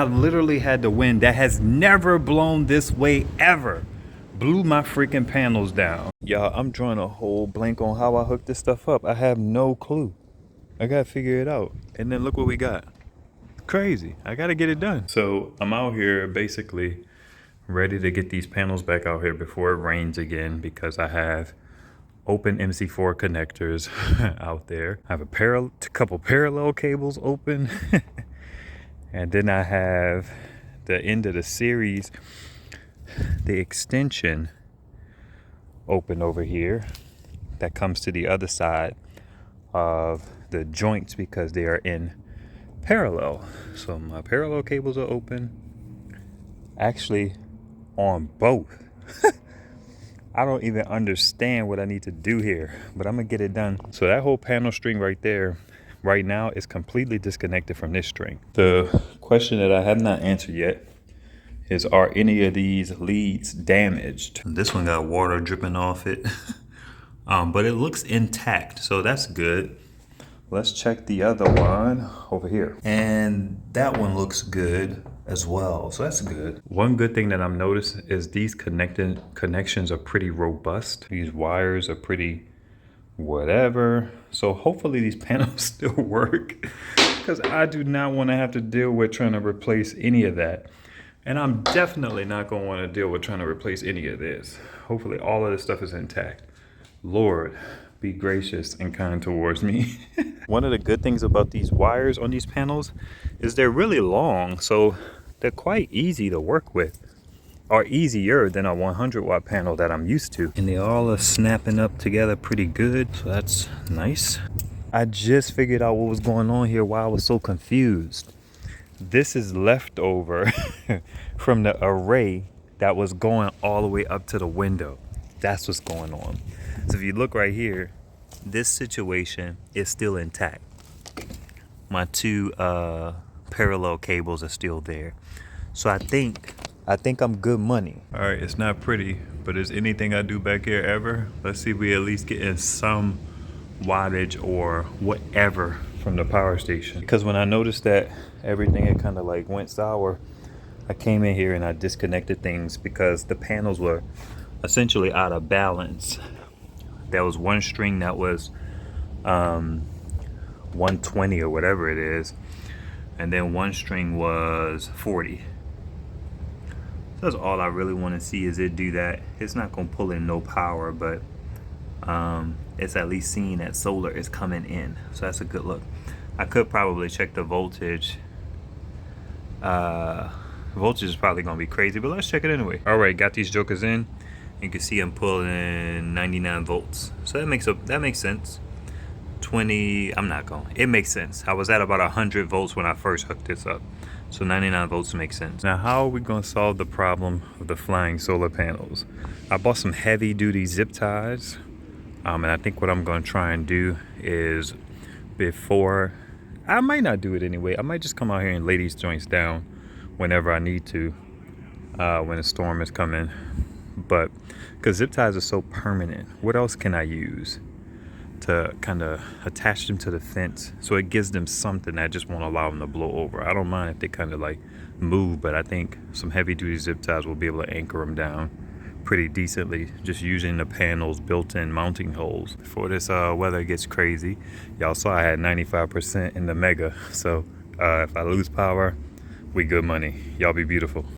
I literally had the wind that has never blown this way ever. Blew my freaking panels down. Y'all, I'm drawing a whole blank on how I hooked this stuff up. I have no clue. I gotta figure it out. And then look what we got. Crazy. I gotta get it done. So I'm out here basically ready to get these panels back out here before it rains again, because I have open MC4 connectors out there. I have a couple parallel cables open. And then I have the end of the series, the extension open over here that comes to the other side of the joints because they are in parallel. So my parallel cables are open, actually on both. I don't even understand what I need to do here, but I'm gonna get it done. So that whole panel string right there, right now, is completely disconnected from this string. The question that I have not answered yet is, are any of these leads damaged? This one got water dripping off it, but it looks intact, so that's good. Let's check the other one over here. And that one looks good as well, so that's good. One good thing that I'm noticing is these connections are pretty robust. These wires are pretty whatever. So hopefully these panels still work, because I do not want to have to deal with trying to replace any of that. And I'm definitely not going to want to deal with trying to replace any of this. Hopefully all of this stuff is intact. Lord, be gracious and kind towards me. One of the good things about these wires on these panels is they're really long, so they're quite easy to work with, or easier than a 100-watt panel that I'm used to. And they all are snapping up together pretty good, so that's nice. I just figured out what was going on here, why I was so confused. This is leftover from the array that was going all the way up to the window. That's what's going on. So if you look right here, this situation is still intact. My two parallel cables are still there. So I think I'm good money. All right, it's not pretty, but is anything I do back here ever? Let's see if we at least get in some wattage or whatever from the power station. Because when I noticed that everything had kind of like went sour, I came in here and I disconnected things because the panels were essentially out of balance. There was one string that was 120 or whatever it is, and then one string was 40. So that's all I really want to see is it do that. It's not going to pull in no power, but it's at least seeing that solar is coming in, so that's a good look. I could probably check the voltage. Voltage is probably going to be crazy, but let's check it anyway. All right, got these jokers in. You can see I'm pulling 99 volts, so that makes sense. 20, it makes sense. I was at about 100 volts when I first hooked this up, so 99 volts makes sense. Now, how are we going to solve the problem of the flying solar panels? I bought some heavy duty zip ties, and I think what I'm going to try and do is, I might not do it anyway, I might just come out here and lay these joints down whenever I need to, when a storm is coming. But because zip ties are so permanent, what else can I use to kind of attach them to the fence so it gives them something that just won't allow them to blow over? I don't mind if they kind of like move, but I think some heavy duty zip ties will be able to anchor them down pretty decently, just using the panel's built-in mounting holes. Before this weather gets crazy, y'all saw I had 95% in the mega, so if I lose power, we good money. Y'all be beautiful.